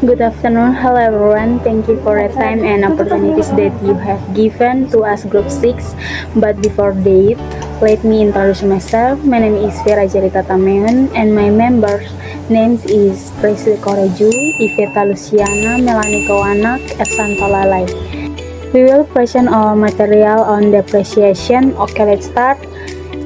Good afternoon, hello everyone. Thank you for the time and opportunities that you have given to us Group 6. But before that, let me introduce myself. My name is Vera Jelita Tameon and my members' names is Priscilla Koreju, Iveta Luciana, Melanie Kawanak, Ersanta Lalai. We will present our material on depreciation. Okay, let's start.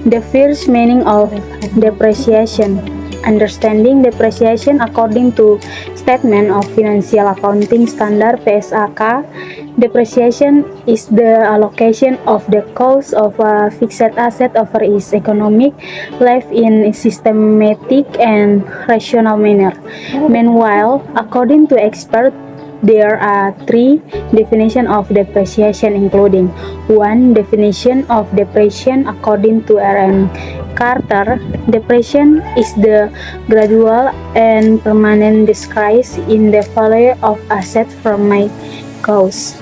The first meaning of depreciation. Understanding depreciation according to Statement of Financial Accounting Standard (PSAK). Depreciation is the allocation of the cost of a fixed asset over its economic life in a systematic and rational manner. Meanwhile, according to experts, there are three definitions of depreciation, including 1. Definition of depreciation according to R.M. Carter. Depreciation is the gradual and permanent decrease in the value of assets from my cost.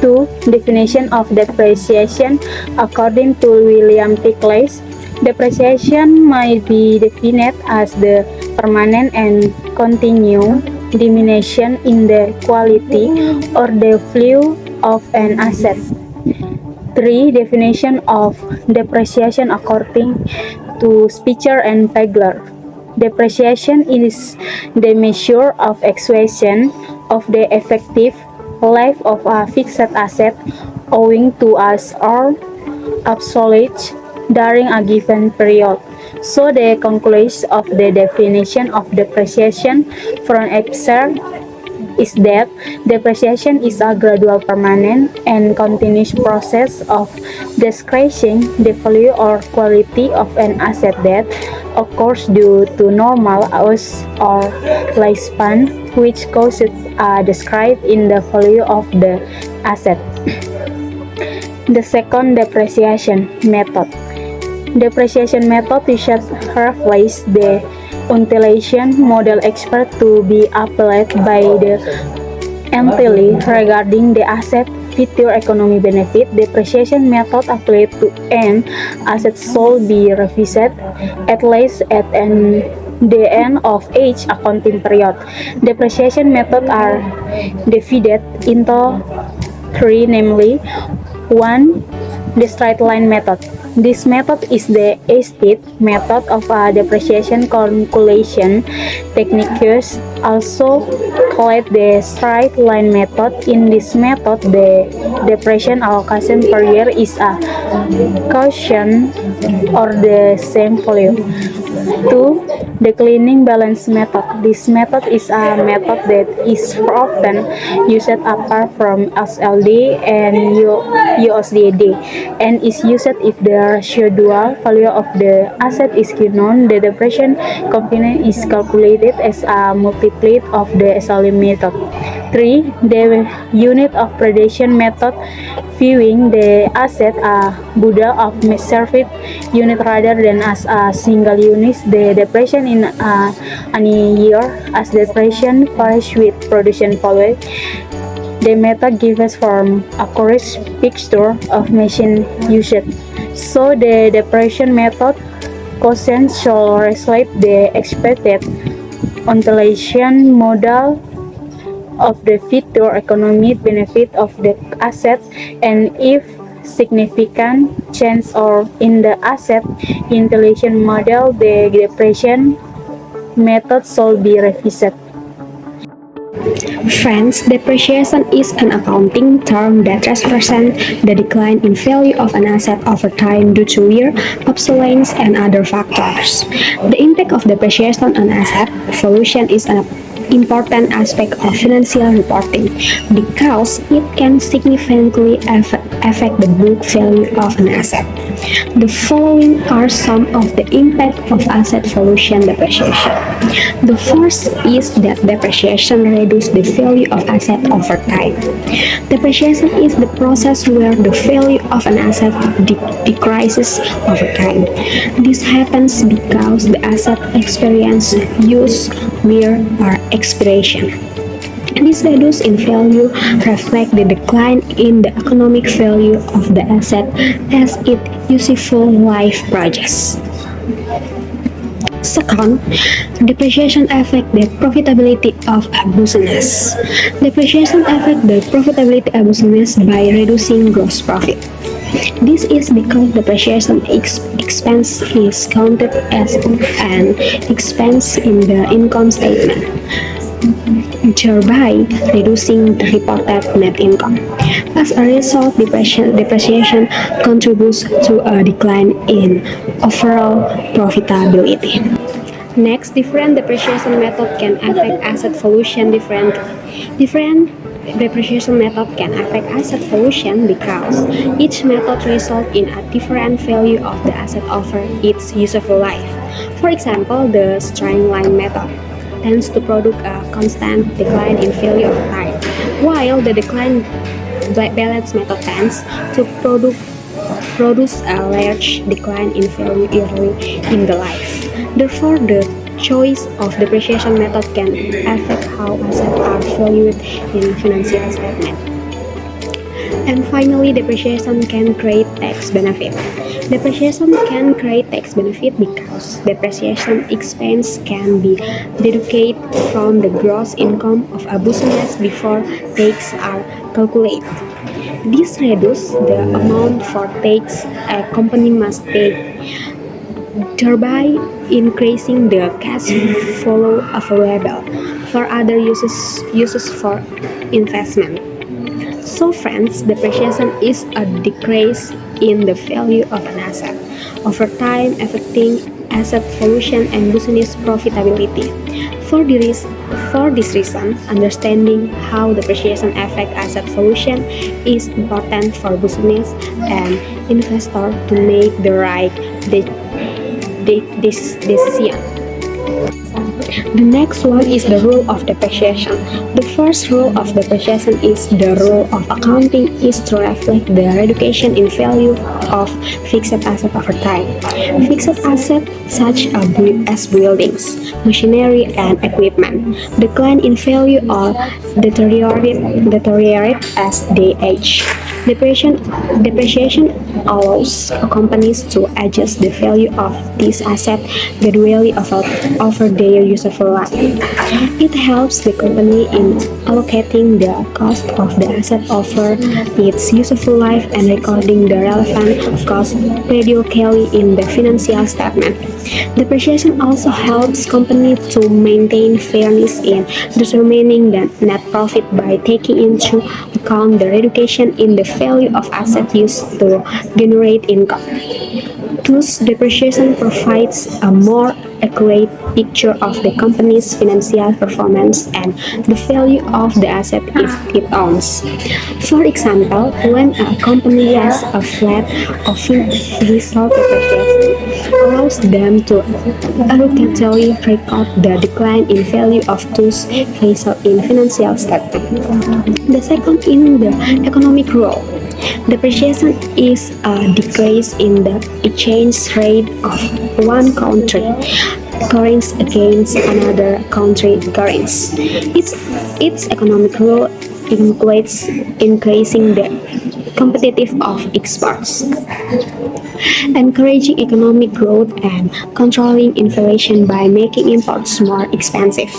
2. Definition of depreciation according to William T. Claes. Depreciation might be defined as the permanent and continued diminution in the quality or the value of an asset. 3. Definition of depreciation according to Spitzer and Pegler. Depreciation is the measure of exhaustion of the effective life of a fixed asset owing to us or obsolete during a given period. So the conclusion of the definition of depreciation from excerpt is that depreciation is a gradual, permanent, and continuous process of decreasing the value or quality of an asset that occurs due to normal use or lifespan, which causes a decrease in the value of the asset. The second depreciation method. Depreciation method should replace the utilization model expert to be applied by the entity regarding the asset future economic benefit. Depreciation method applied to an asset should be revised at least at the end of each accounting period. Depreciation methods are divided into three, namely 1. The straight line method. This method is the estate method of a depreciation calculation techniques, also called the straight line method. In this method, the depreciation allocation per year is a constant or the same value. 2. The cleaning balance method. This method is a method that is often used apart from SLD and USD and is used if the residual value of the asset is unknown. The depreciation component is calculated as a multiplet of the SLD method. 3. The unit of predation method, viewing the asset a bundle of measured unit rather than as a single unit. The depreciation in any year as depreciation varies with production value. The method gives from accurate picture of machine usage. So the depreciation method quotient shall reflect the expected utilization model of the future economic benefit of the asset, and if significant change or in the asset utilization model, the depreciation method should be revised. Friends, depreciation is an accounting term that represents the decline in value of an asset over time due to wear, obsolescence, and other factors. The impact of depreciation on asset evolution is an important aspect of financial reporting because it can significantly affect the book value of an asset. The following are some of the impact of asset valuation depreciation. The first is that depreciation reduces the value of asset over time. Depreciation is the process where the value of an asset decreases over time. This happens because the asset experience use, wear, or expiration. This reduce in value reflect the decline in the economic value of the asset as its useful life progresses. Second, depreciation affect the profitability of a business. Depreciation affect the profitability of a business by reducing gross profit. This is because depreciation expense is counted as an expense in the income statement, thereby reducing the reported net income. As a result, depreciation contributes to a decline in overall profitability. Next, different depreciation method can affect asset valuation differently. Different depreciation method can affect asset valuation because each method results in a different value of the asset over its useful life. For example, the straight line method tends to produce a constant decline in value over time, while the decline balance method tends to produce a large decline in value early in the life. Therefore, the choice of depreciation method can affect how assets are valued in financial statement. And finally, depreciation can create tax benefit. Depreciation can create tax benefit because depreciation expense can be deducted from the gross income of a business before tax are calculated. This reduces the amount for tax a company must pay, thereby increasing the cash flow available for other uses for investment. So friends, depreciation is a decrease in the value of an asset over time affecting asset valuation and business profitability. For this reason, understanding how depreciation affects asset valuation is important for business and investor to make the right decision. The next one is the rule of depreciation. The first rule of depreciation is the rule of accounting is to reflect the reduction in value of fixed asset over time. Fixed assets such as buildings, machinery, and equipment decline in value or deteriorate as they age. Depreciation allows companies to adjust the value of these assets gradually over their useful life. It helps the company in allocating the cost of the asset over its useful life and recording the relevant cost periodically in the financial statement. Depreciation also helps companies to maintain fairness in determining the net profit by taking into account the reduction in the value of assets used to generate income. Thus, depreciation provides a more accurate picture of the company's financial performance and the value of the asset it owns. For example, when a company has a flat or result depreciation allows them to accurately record the decline in value of those results in financial statement. The second in the economic rule. Depreciation is a decrease in the exchange rate of one country currency against another country currency. Its economic role includes increasing the competitive of exports, encouraging economic growth and controlling inflation by making imports more expensive.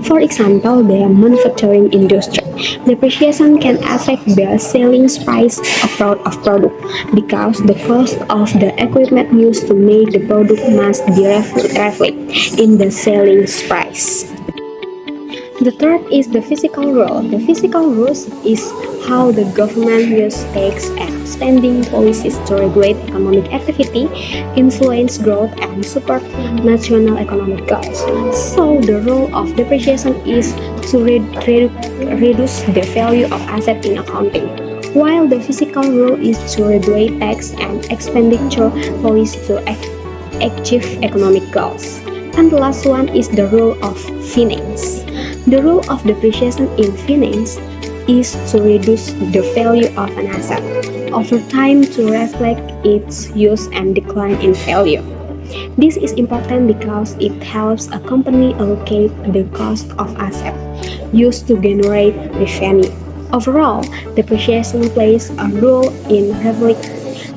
For example, the manufacturing industry. Depreciation can affect the selling price of product because the cost of the equipment used to make the product must be reflected in the selling price. The third is the fiscal rule. The fiscal rules is how the government uses tax and spending policies to regulate economic activity, influence growth, and support national economic goals. So the role of depreciation is to reduce the value of assets in accounting, while the fiscal rule is to regulate tax and expenditure policies to achieve economic goals. And the last one is the rule of finance. The role of depreciation in finance is to reduce the value of an asset over time to reflect its use and decline in value. This is important because it helps a company allocate the cost of asset used to generate revenue. Overall, depreciation plays a role in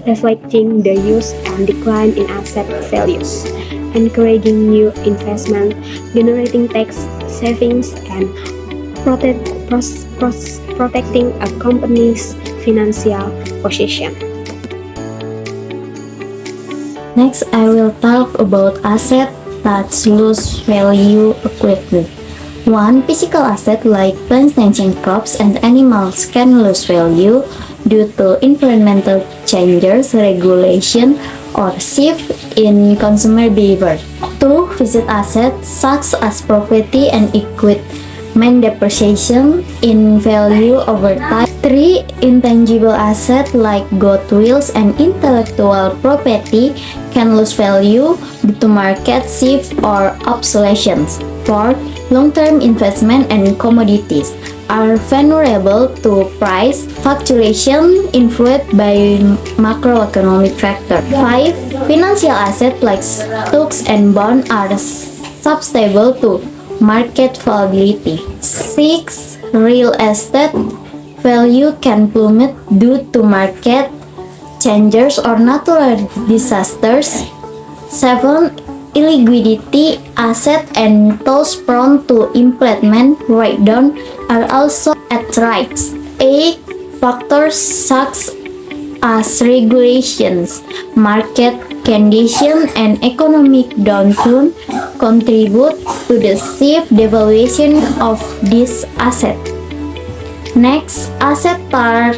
reflecting the use and decline in asset values, encouraging new investment, generating tax savings, and protecting a company's financial position. Next, I will talk about assets that lose value quickly. One, physical asset like plantation crops and animals can lose value due to environmental changes, regulation, or shift in consumer behavior. Two, fixed assets such as property and equipment depreciation in value over time. Three, intangible assets like goodwills and intellectual property can lose value due to market shift or obsolescence. Four, long-term investment and commodities are vulnerable to price fluctuation influenced by macroeconomic factors. Five, financial assets like stocks and bonds are susceptible to market volatility. Six, real estate value can plummet due to market changes or natural disasters. 7. Illiquidity assets and those prone to impairment write-down are also at risk. 8. Factors such as regulations, market conditions, and economic downturn contribute to the steep devaluation of these assets. Next, assets are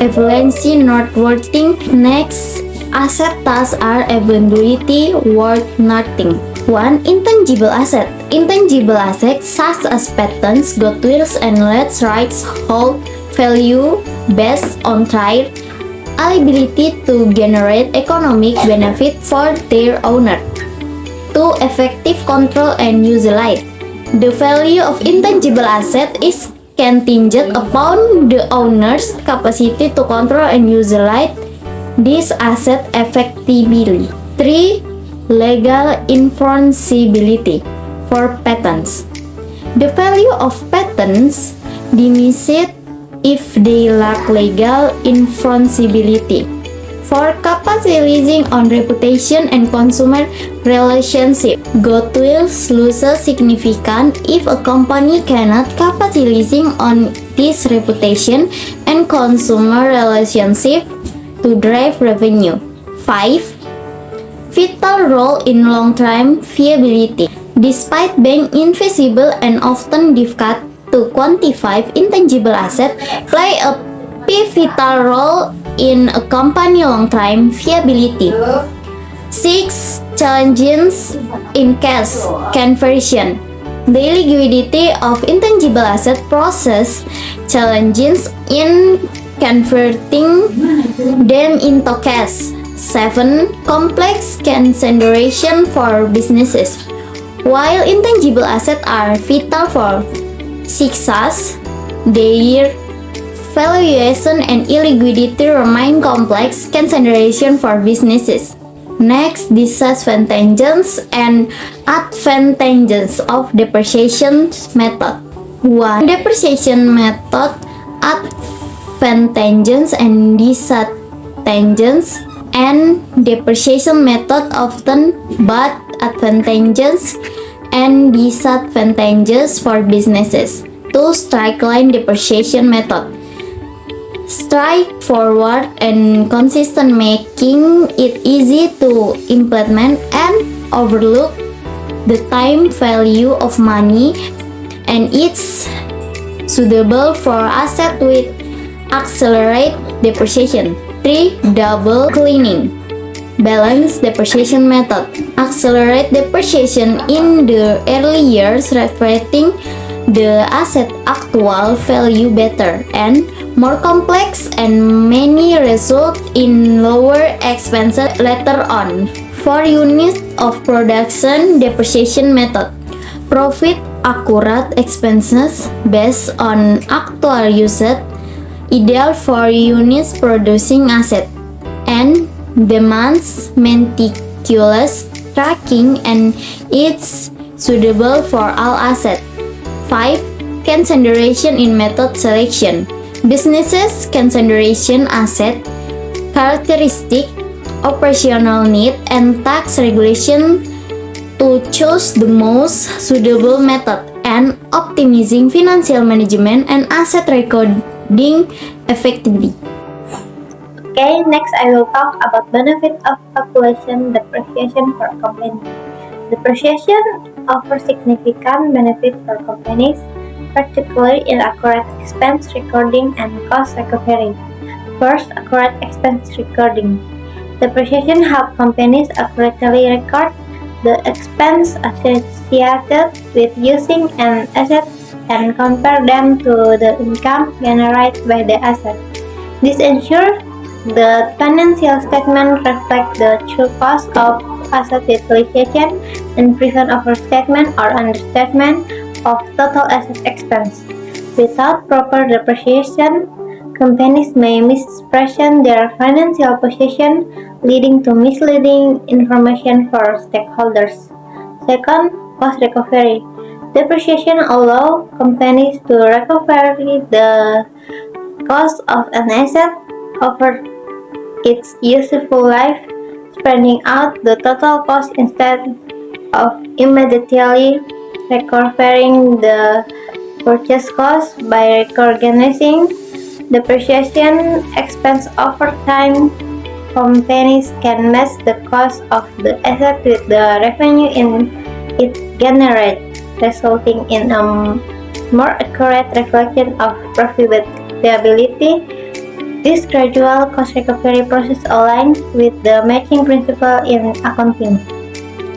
eventually not worth Next, assets are eventually worth nothing. 1. Intangible asset. Intangible assets such as patents, goodwills, and land rights hold value based on their ability to generate economic benefit for their owner. 2. Effective control and usage. The value of intangible asset is contingent upon the owner's capacity to control and utilize this asset effectively. 3. Legal enforceability for patents. The value of patents diminishes if they lack legal enforceability. 4. Capitalizing on reputation and consumer relationship. Goodwill loses significance if a company cannot capitalizing on this reputation and consumer relationship to drive revenue. 5. Vital role in long-term viability. Despite being invisible and often difficult to quantify, intangible assets play a pivotal role in a company's long-term viability. 6. Challenges in cash conversion. The liquidity of intangible asset process challenges in converting them into cash. 7. Complex consideration for businesses. While intangible assets are vital for success, their valuation and illiquidity remain complex consideration for businesses. Next, disadvantages and advantages of depreciation method. 1. Depreciation method advantages and disadvantages. And depreciation method often both advantages and disadvantages for businesses. 2. Straight line depreciation method. Straightforward and consistent, making it easy to implement and overlook the time value of money, and it's suitable for assets with accelerate depreciation. 3. Double cleaning balance depreciation method. Accelerate depreciation in the early years, reflecting the asset actual value better and more complex, and many result in lower expenses later on. For units of production depreciation method. Profit accurate expenses based on actual usage, ideal for units producing asset, and demands meticulous tracking and it's suitable for all assets. 5. Consideration in method selection. Businesses consideration asset, characteristic, operational need, and tax regulation to choose the most suitable method and optimizing financial management and asset recording effectively. Okay, next I will talk about benefit of calculation depreciation for a company. Depreciation offers significant benefit for companies, particularly in accurate expense recording and cost recovery. First, accurate expense recording. Depreciation helps companies accurately record the expense associated with using an asset and compare them to the income generated by the asset. This ensures the financial statement reflects the true cost of asset utilization and prevent overstatement or understatement of total asset expense. Without proper depreciation, companies may misrepresent their financial position, leading to misleading information for stakeholders. Second, cost recovery. Depreciation allows companies to recover the cost of an asset over its useful life, spreading out the total cost instead of immediately recovering the purchase cost by recognizing depreciation expense over time. Companies can match the cost of the asset with the revenue it generates, resulting in a more accurate reflection of profitability. This gradual cost recovery process aligns with the matching principle in accounting,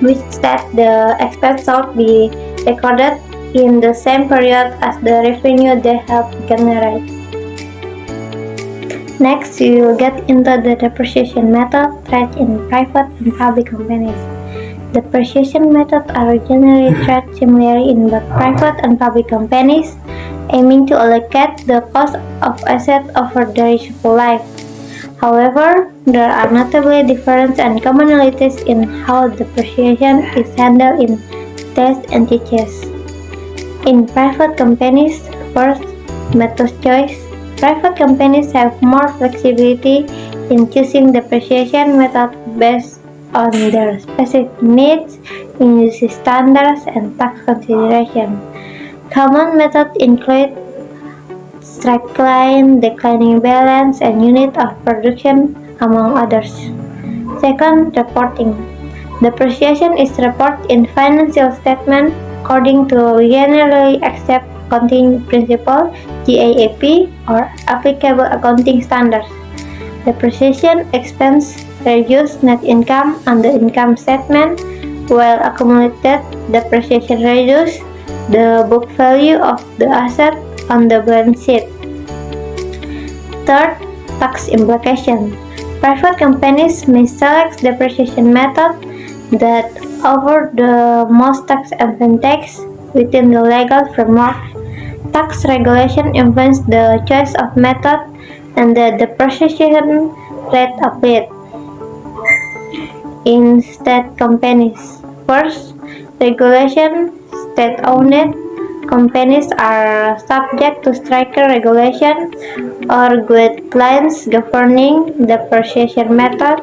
which states the expense should be recorded in the same period as the revenue they have generated. Next, we will get into the depreciation method tried in private and public companies. Depreciation methods are generally tried similarly in both private and public companies, aiming to allocate the cost of assets over their useful life. However, there are notable differences and commonalities in how depreciation is handled in these entities. In private companies, first, method choice. Private companies have more flexibility in choosing depreciation method based on their specific needs, industry standards, and tax considerations. Common methods include straight line, declining balance, and unit of production, among others. Second, reporting. Depreciation is reported in financial statement according to generally accepted accounting principle (GAAP) or applicable accounting standards. Depreciation expense reduces net income on the income statement, while accumulated depreciation reduces the book value of the asset on the balance sheet. Third, tax implication. Private companies may select depreciation method that offer the most tax advantage within the legal framework. Tax regulation influence the choice of method and the depreciation rate applied. In state companies, first, regulation. State-owned companies are subject to stricter regulation or guidelines governing depreciation method,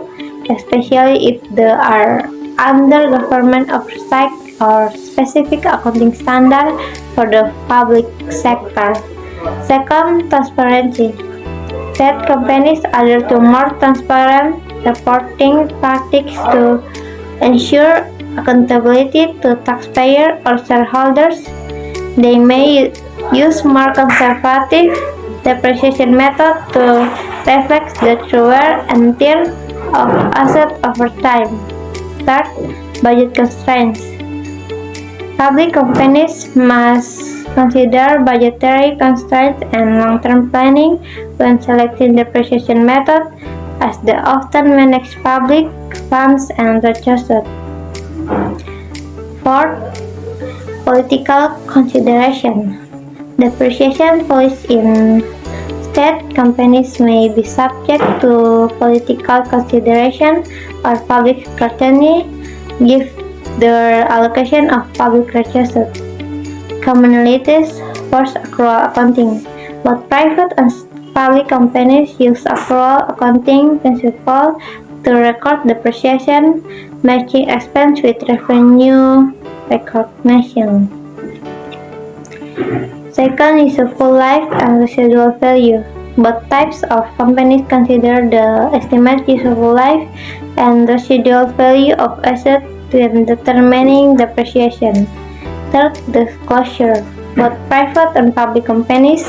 especially if they are under government oversight or specific accounting standard for the public sector. Second, transparency. State companies adhere to more transparent reporting practices to ensure accountability to taxpayers or shareholders. They may use more conservative depreciation method to reflect the true wear and tear of assets over time. Third, budget constraints. Public companies must consider budgetary constraints and long-term planning when selecting depreciation method, as they often manage public funds and resources. Fourth, Political consideration. Depreciation policy in state companies may be subject to political consideration or public scrutiny, give the allocation of public resources. Commonalities, forced accrual accounting. Both private and public companies use accrual accounting principle to record depreciation, matching expense with revenue recognition. Second is useful life and residual value. Both types of companies consider the estimated useful life and residual value of assets when determining depreciation. Third, disclosure. Both private and public companies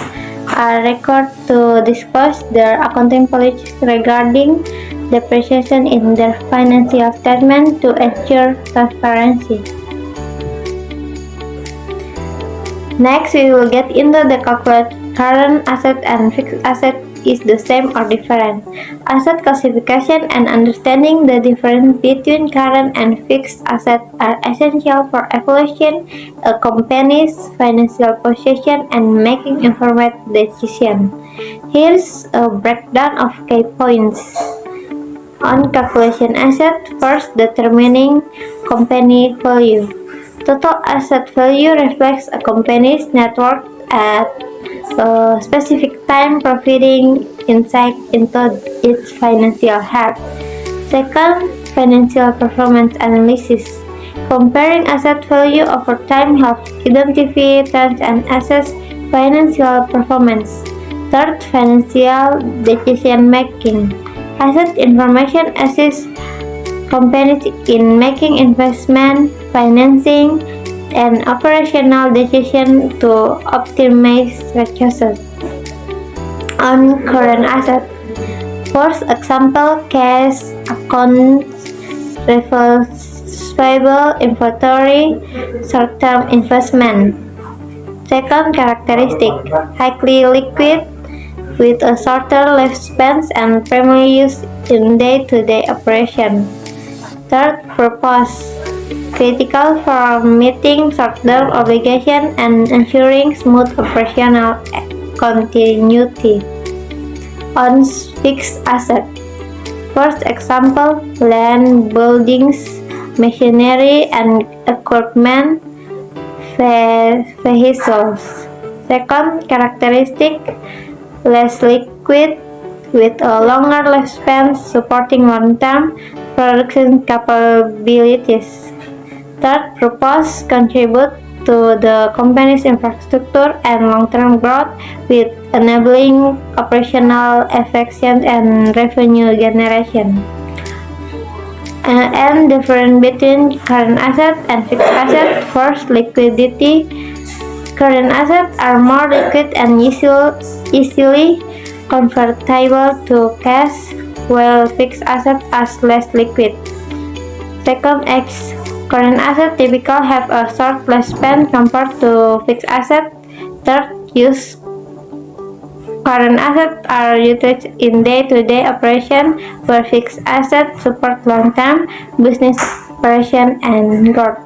are required to disclose their accounting policies regarding depreciation in their financial statement to ensure transparency. Next, we will get into the calculate current asset and fixed asset is the same or different. Asset classification and understanding the difference between current and fixed assets are essential for evaluating a company's financial position and making informed decisions. Here's a breakdown of key points. On calculation asset, first determining company value. Total asset value reflects a company's net worth at a specific time, providing insight into its financial health. Second, financial performance analysis. Comparing asset value over time helps identify trends and assess financial performance. Third, financial decision making. Asset information assists companies in making investment, financing, and operational decisions to optimize resources. On current assets, first example, cash, accounts, receivable, inventory, short-term investment. Second characteristic, highly liquid with a shorter lifespan and primarily used in day-to-day operation. Third, purpose, critical for meeting short-term obligations and ensuring smooth operational continuity. On fixed asset, first example, land, buildings, machinery, and equipment, vehicles. Second characteristic, less liquid with a longer lifespan supporting long-term production capabilities. Third, purpose, contribute to the company's infrastructure and long-term growth with enabling operational efficiency and revenue generation. And difference between current asset and fixed asset. First, liquidity. Current assets are more liquid and easily convertible to cash, while fixed assets are less liquid. Second, current assets typically have a short lifespan compared to fixed assets. Third, current assets are utilized in day-to-day operation, where fixed assets support long-term business operation and growth.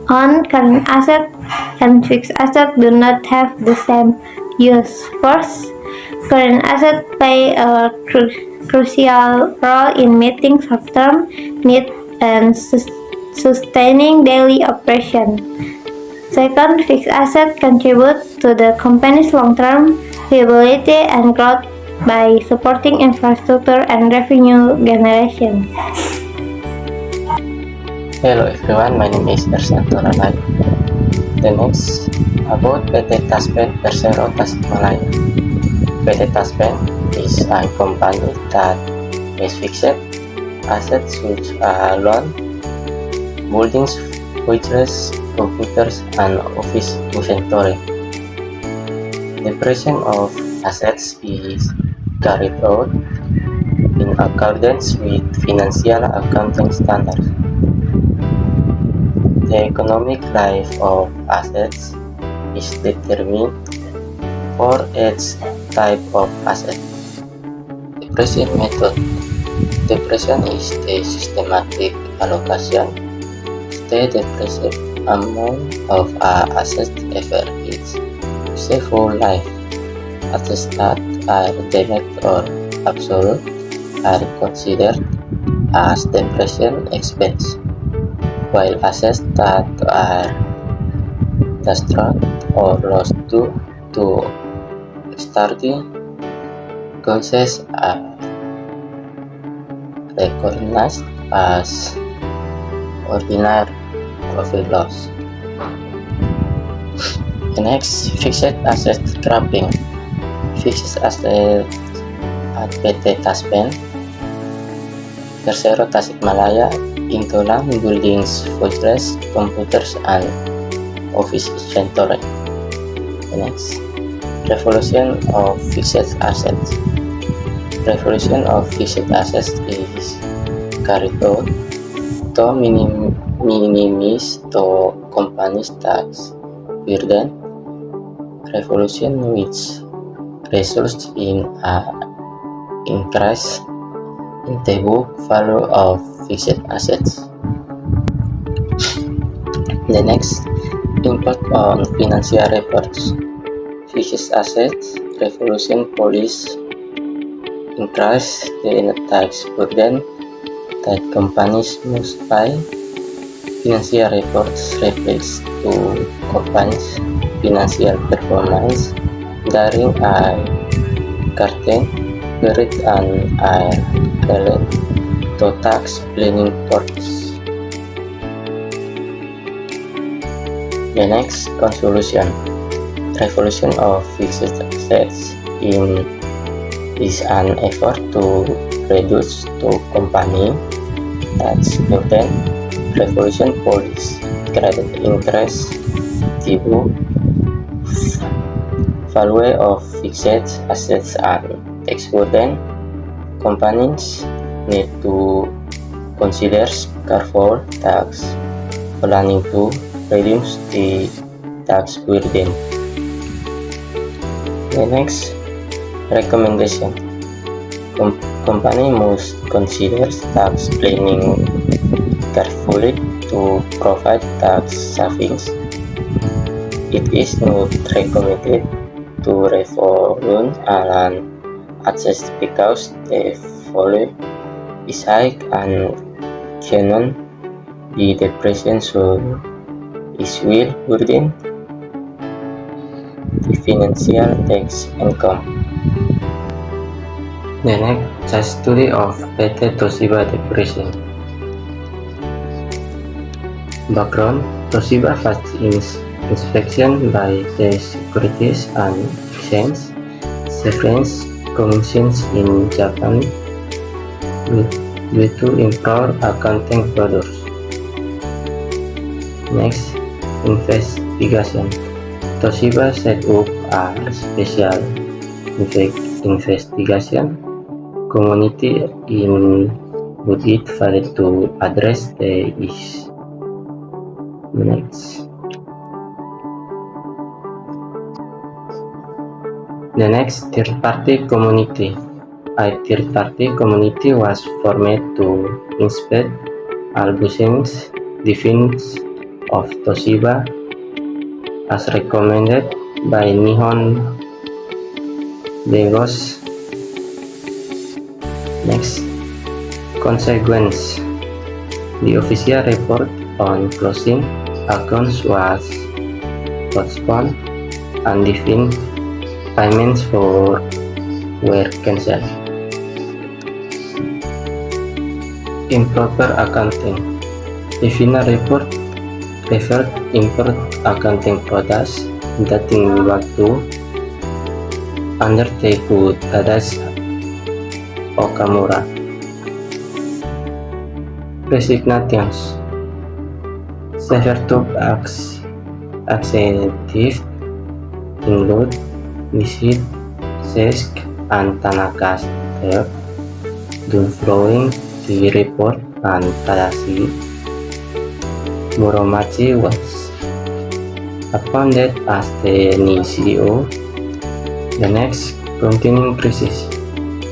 On current assets and fixed assets do not have the same use. First, current assets play a crucial role in meeting short-term needs and sustaining daily operation. Second, fixed assets contribute to the company's long-term viability and growth by supporting infrastructure and revenue generation. Hello everyone, my name is Ersanto Ranai. The next about PT Taspen Persero Tasikmalaya. PT Taspen is a company that has fixed assets which are land, buildings, wages, computers, and office inventory. Depreciation of assets is carried out in accordance with financial accounting standards. The economic life of assets is determined for each type of asset. Depreciation method. Depreciation is the systematic allocation, the depreciation amount of assets ever its useful life. Assets that are damaged or absolute are considered as depreciation expense, while assets that are destroyed or lost due to external causes are recognized as ordinary profit loss. The next, fixed asset scrapping. Fixed asset at PT Taspen, Persero Tasikmalaya, include buildings, forestries, computers, and office inventory. The next, revolution of fixed assets. Revolution of fixed assets is carried out to minimize the company's tax burden. Revolution which results in an increase in the book value of fixed assets. The next, impact on financial reports. Fixed assets revolution policy increase the tax burden that companies must pay. Financial reports reflects to companies' financial performance during a certain period and are relevant to tax planning purposes. The next, conclusion. Revolution of fixed assets is an effort to reduce the company tax burden. Revolution policy credit interest the value of fixed assets and tax burden. Companies need to consider careful tax planning to reduce the tax burden. The next, recommendation. Company must consider tax planning carefully to provide tax savings. It is not recommended to revolve an asset because the value is high and cannot be depreciated, so it will burden the financial tax income. The next, study of PT Toshiba depreciation. Background: Toshiba passed inspection by the Securities and Exchange Commissions in Japan due to improper accounting products. Next, investigation. Toshiba set up a special investigation committee in Budget failed to address the issue. The next, third-party community. A third-party community was formed to inspect all business definitions of Toshiba as recommended by Nihon Begos. Next, consequence. The official report on closing accounts was postponed and defined payments were cancelled. Improper accounting. The final report referred improper accounting products dating back to undertaken Tadashi Okamura. Resignations. Several top executives include Nishid, Seisk, and Tanaka stepped down following the report, and Tadashi Muromachi was appointed as the new CEO. The next, continuing crisis.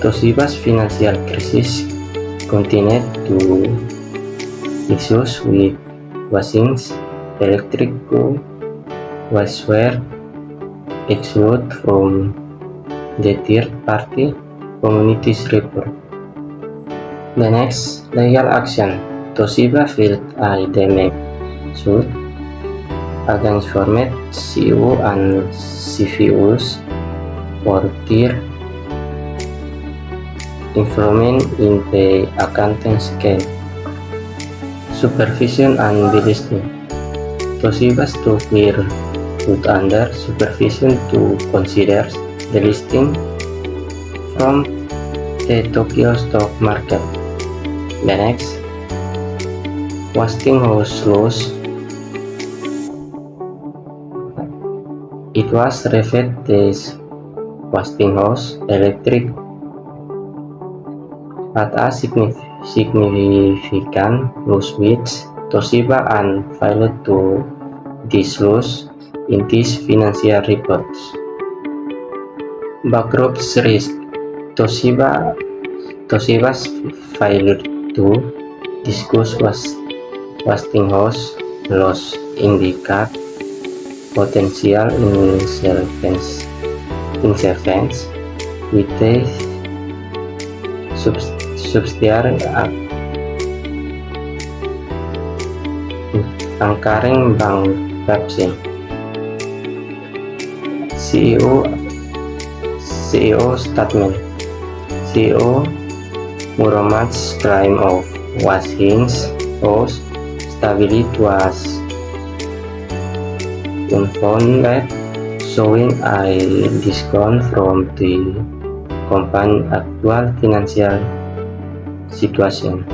Toshiba's financial crisis continued to issues with Washington electric co was were excluded from the third-party communities report. The next, legal action. Toshiba filed a damage suit against former CEO and CFOs for their involvement in the accounting scam, supervision and delisting. Toshiba took their put under supervision to consider delisting from the Tokyo stock market. The next, Westinghouse loss. It was referred as Westinghouse Electric had a significant loss which Toshiba and failed to disclose in these financial reports. Bankruptcy risk. Toshiba's failure to disclose Westinghouse loss indicate potential insolvency with a subsidiary incurring bankruptcy. CEO statement. CEO Muhammad's claim of Westinghouse stability was unfounded, showing a discount from the company's actual financial situation.